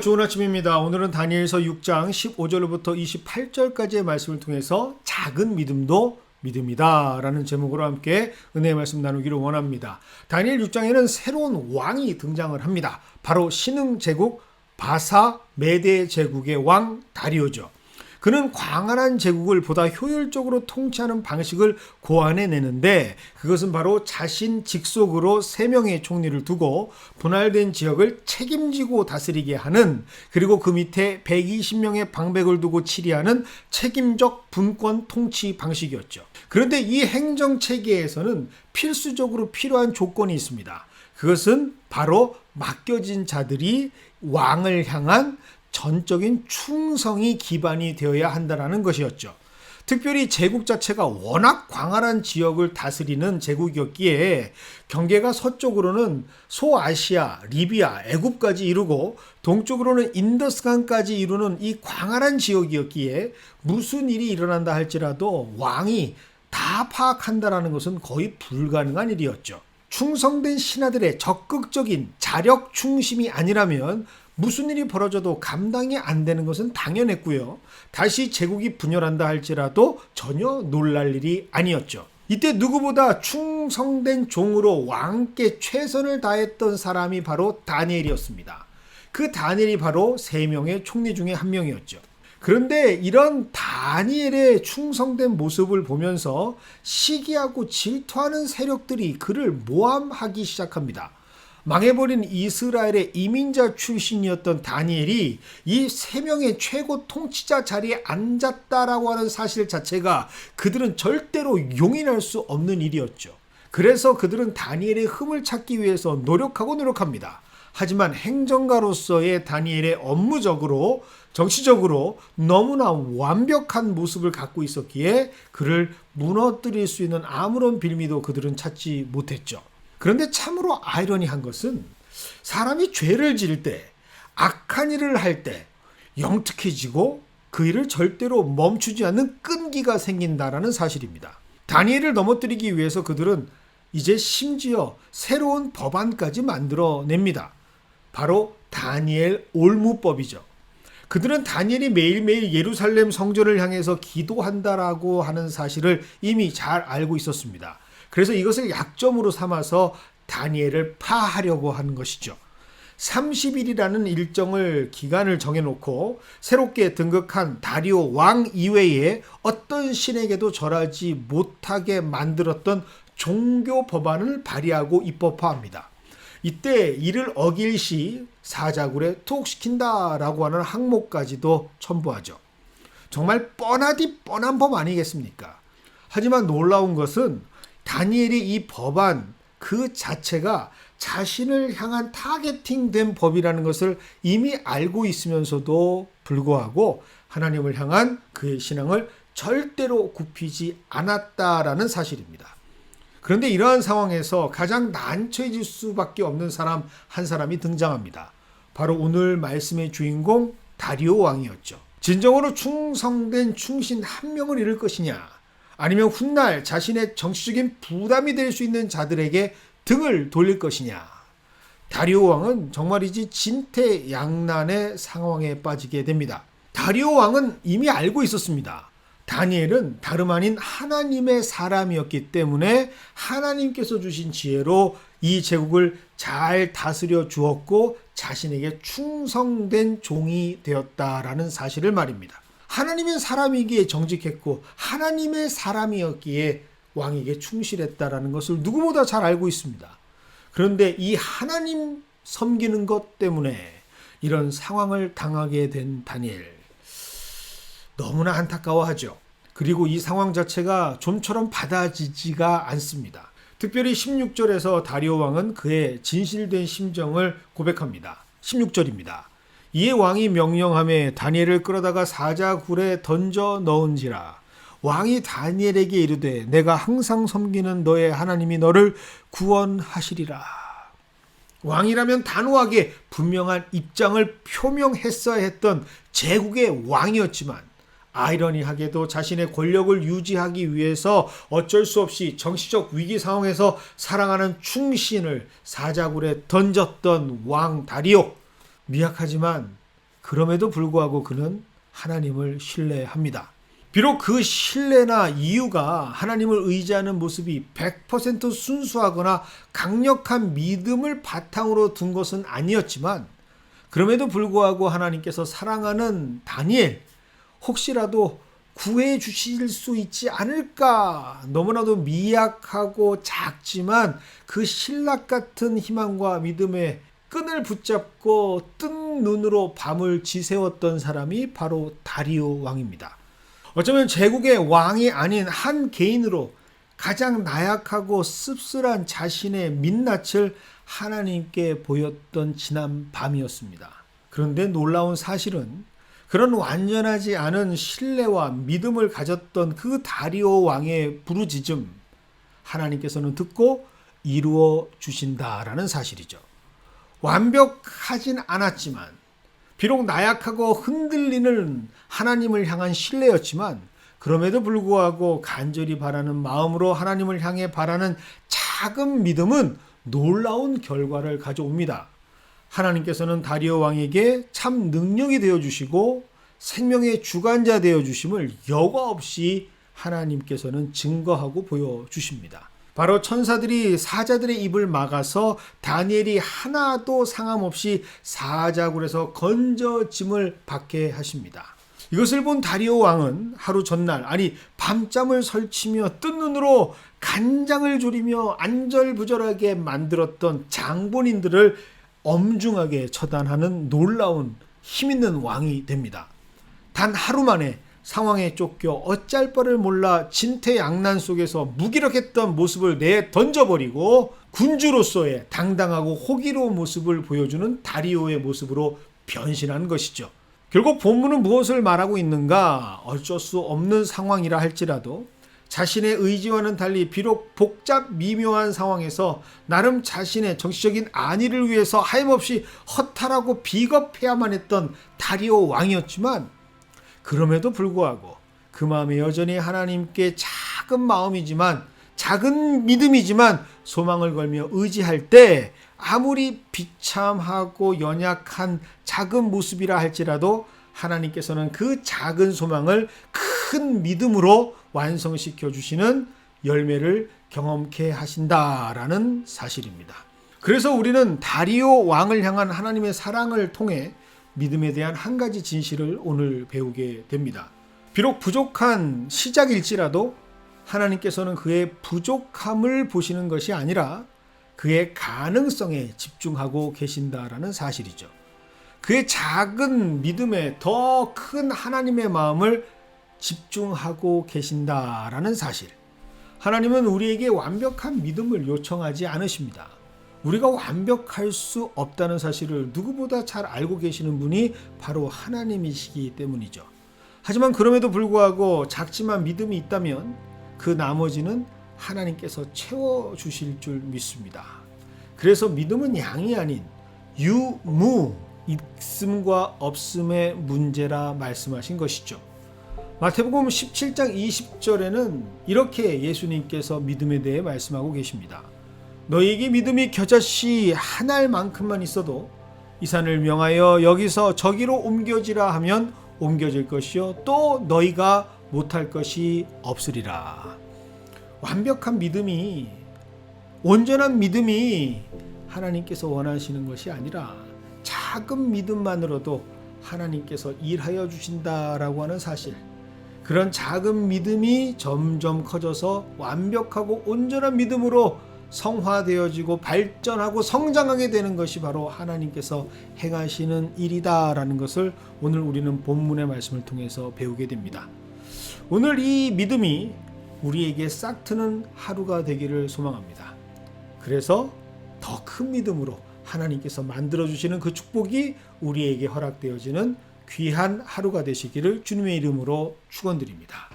좋은 아침입니다. 오늘은 다니엘서 6장 15절부터 28절까지의 말씀을 통해서 작은 믿음도 믿음이다 라는 제목으로 함께 은혜의 말씀 나누기를 원합니다. 다니엘 6장에는 새로운 왕이 등장을 합니다. 바로 신흥 제국 바사 메데 제국의 왕 다리오죠. 그는 광활한 제국을 보다 효율적으로 통치하는 방식을 고안해내는데, 그것은 바로 자신 직속으로 3명의 총리를 두고 분할된 지역을 책임지고 다스리게 하는, 그리고 그 밑에 120명의 방백을 두고 치리하는 책임적 분권 통치 방식이었죠. 그런데 이 행정체계에서는 필수적으로 필요한 조건이 있습니다. 그것은 바로 맡겨진 자들이 왕을 향한 전적인 충성이 기반이 되어야 한다는 것이었죠. 특별히 제국 자체가 워낙 광활한 지역을 다스리는 제국이었기에 경계가 서쪽으로는 소아시아, 리비아, 애굽까지 이루고 동쪽으로는 인더스강까지 이루는 이 광활한 지역이었기에 무슨 일이 일어난다 할지라도 왕이 다 파악한다는 것은 거의 불가능한 일이었죠. 충성된 신하들의 적극적인 자력 중심이 아니라면 무슨 일이 벌어져도 감당이 안 되는 것은 당연했고요. 다시 제국이 분열한다 할지라도 전혀 놀랄 일이 아니었죠. 이때 누구보다 충성된 종으로 왕께 최선을 다했던 사람이 바로 다니엘이었습니다. 그 다니엘이 바로 3명의 총리 중에 한 명이었죠. 그런데 이런 다니엘의 충성된 모습을 보면서 시기하고 질투하는 세력들이 그를 모함하기 시작합니다. 망해버린 이스라엘의 이민자 출신이었던 다니엘이 이 3명의 최고 통치자 자리에 앉았다라고 하는 사실 자체가 그들은 절대로 용인할 수 없는 일이었죠. 그래서 그들은 다니엘의 흠을 찾기 위해서 노력합니다. 하지만 행정가로서의 다니엘의 업무적으로, 정치적으로 너무나 완벽한 모습을 갖고 있었기에 그를 무너뜨릴 수 있는 아무런 빌미도 그들은 찾지 못했죠. 그런데 참으로 아이러니한 것은 사람이 죄를 지을 때, 악한 일을 할 때 영특해지고 그 일을 절대로 멈추지 않는 끈기가 생긴다라는 사실입니다. 다니엘을 넘어뜨리기 위해서 그들은 이제 심지어 새로운 법안까지 만들어냅니다. 바로 다니엘 올무법이죠. 그들은 다니엘이 매일매일 예루살렘 성전을 향해서 기도한다라고 하는 사실을 이미 잘 알고 있었습니다. 그래서 이것을 약점으로 삼아서 다니엘을 파하려고 하는 것이죠. 30일이라는 일정을 기간을 정해놓고 새롭게 등극한 다리오 왕 이외에 어떤 신에게도 절하지 못하게 만들었던 종교 법안을 발의하고 입법화합니다. 이때 이를 어길 시 사자굴에 투옥시킨다라고 하는 항목까지도 첨부하죠. 정말 뻔하디 뻔한 법 아니겠습니까? 하지만 놀라운 것은 다니엘이 이 법안 그 자체가 자신을 향한 타겟팅된 법이라는 것을 이미 알고 있으면서도 불구하고 하나님을 향한 그의 신앙을 절대로 굽히지 않았다라는 사실입니다. 그런데 이러한 상황에서 가장 난처해질 수밖에 없는 사람 한 사람이 등장합니다. 바로 오늘 말씀의 주인공 다리오 왕이었죠. 진정으로 충성된 충신 한 명을 잃을 것이냐, 아니면 훗날 자신의 정치적인 부담이 될 수 있는 자들에게 등을 돌릴 것이냐. 다리오 왕은 정말이지 진퇴양난의 상황에 빠지게 됩니다. 다리오 왕은 이미 알고 있었습니다. 다니엘은 다름 아닌 하나님의 사람이었기 때문에 하나님께서 주신 지혜로 이 제국을 잘 다스려 주었고 자신에게 충성된 종이 되었다라는 사실을 말입니다. 하나님의 사람이기에 정직했고 하나님의 사람이었기에 왕에게 충실했다라는 것을 누구보다 잘 알고 있습니다. 그런데 이 하나님 섬기는 것 때문에 이런 상황을 당하게 된 다니엘, 너무나 안타까워하죠. 그리고 이 상황 자체가 좀처럼 받아지지가 않습니다. 특별히 16절에서 다리오 왕은 그의 진실된 심정을 고백합니다. 16절입니다. 이에 왕이 명령하며 다니엘을 끌어다가 사자굴에 던져 넣은지라. 왕이 다니엘에게 이르되 내가 항상 섬기는 너의 하나님이 너를 구원하시리라. 왕이라면 단호하게 분명한 입장을 표명했어야 했던 제국의 왕이었지만 아이러니하게도 자신의 권력을 유지하기 위해서 어쩔 수 없이 정치적 위기 상황에서 사랑하는 충신을 사자굴에 던졌던 왕 다리오. 미약하지만 그럼에도 불구하고 그는 하나님을 신뢰합니다. 비록 그 신뢰나 이유가 하나님을 의지하는 모습이 100% 순수하거나 강력한 믿음을 바탕으로 둔 것은 아니었지만, 그럼에도 불구하고 하나님께서 사랑하는 다니엘, 혹시라도 구해 주실 수 있지 않을까, 너무나도 미약하고 작지만 그 신락 같은 희망과 믿음의 끈을 붙잡고 뜬 눈으로 밤을 지새웠던 사람이 바로 다리오 왕입니다. 어쩌면 제국의 왕이 아닌 한 개인으로 가장 나약하고 씁쓸한 자신의 민낯을 하나님께 보였던 지난 밤이었습니다. 그런데 놀라운 사실은 그런 완전하지 않은 신뢰와 믿음을 가졌던 그 다리오 왕의 부르짖음, 하나님께서는 듣고 이루어 주신다라는 사실이죠. 완벽하진 않았지만, 비록 나약하고 흔들리는 하나님을 향한 신뢰였지만, 그럼에도 불구하고 간절히 바라는 마음으로 하나님을 향해 바라는 작은 믿음은 놀라운 결과를 가져옵니다. 하나님께서는 다리오 왕에게 참 능력이 되어주시고 생명의 주관자 되어주심을 여과 없이 하나님께서는 증거하고 보여주십니다. 바로 천사들이 사자들의 입을 막아서 다니엘이 하나도 상함없이 사자굴에서 건져짐을 받게 하십니다. 이것을 본 다리오 왕은 하루 전날, 아니 밤잠을 설치며 뜬 눈으로 간장을 졸이며 안절부절하게 만들었던 장본인들을 엄중하게 처단하는 놀라운 힘있는 왕이 됩니다. 단 하루 만에 상황에 쫓겨 어쩔 바를 몰라 진퇴양난 속에서 무기력했던 모습을 내던져버리고 군주로서의 당당하고 호기로운 모습을 보여주는 다리오의 모습으로 변신한 것이죠. 결국 본문은 무엇을 말하고 있는가? 어쩔 수 없는 상황이라 할지라도 자신의 의지와는 달리 비록 복잡 미묘한 상황에서 나름 자신의 정치적인 안위를 위해서 하염없이 허탈하고 비겁해야만 했던 다리오 왕이었지만, 그럼에도 불구하고 그 마음에 여전히 하나님께 작은 마음이지만, 작은 믿음이지만 소망을 걸며 의지할 때 아무리 비참하고 연약한 작은 모습이라 할지라도 하나님께서는 그 작은 소망을 큰 믿음으로 완성시켜 주시는 열매를 경험케 하신다라는 사실입니다. 그래서 우리는 다리오 왕을 향한 하나님의 사랑을 통해 믿음에 대한 한 가지 진실을 오늘 배우게 됩니다. 비록 부족한 시작일지라도 하나님께서는 그의 부족함을 보시는 것이 아니라 그의 가능성에 집중하고 계신다라는 사실이죠. 그의 작은 믿음에 더 큰 하나님의 마음을 집중하고 계신다라는 사실. 하나님은 우리에게 완벽한 믿음을 요청하지 않으십니다. 우리가 완벽할 수 없다는 사실을 누구보다 잘 알고 계시는 분이 바로 하나님이시기 때문이죠. 하지만 그럼에도 불구하고 작지만 믿음이 있다면 그 나머지는 하나님께서 채워주실 줄 믿습니다. 그래서 믿음은 양이 아닌 유무, 있음과 없음의 문제라 말씀하신 것이죠. 마태복음 17장 20절에는 이렇게 예수님께서 믿음에 대해 말씀하고 계십니다. 너희에게 믿음이 겨자씨 한 알만큼만 있어도 이 산을 명하여 여기서 저기로 옮겨지라 하면 옮겨질 것이요 또 너희가 못할 것이 없으리라. 완벽한 믿음이, 온전한 믿음이 하나님께서 원하시는 것이 아니라 작은 믿음만으로도 하나님께서 일하여 주신다라고 하는 사실, 그런 작은 믿음이 점점 커져서 완벽하고 온전한 믿음으로 성화되어지고 발전하고 성장하게 되는 것이 바로 하나님께서 행하시는 일이다라는 것을 오늘 우리는 본문의 말씀을 통해서 배우게 됩니다. 오늘 이 믿음이 우리에게 싹트는 하루가 되기를 소망합니다. 그래서 더 큰 믿음으로 하나님께서 만들어주시는 그 축복이 우리에게 허락되어지는 귀한 하루가 되시기를 주님의 이름으로 축원드립니다.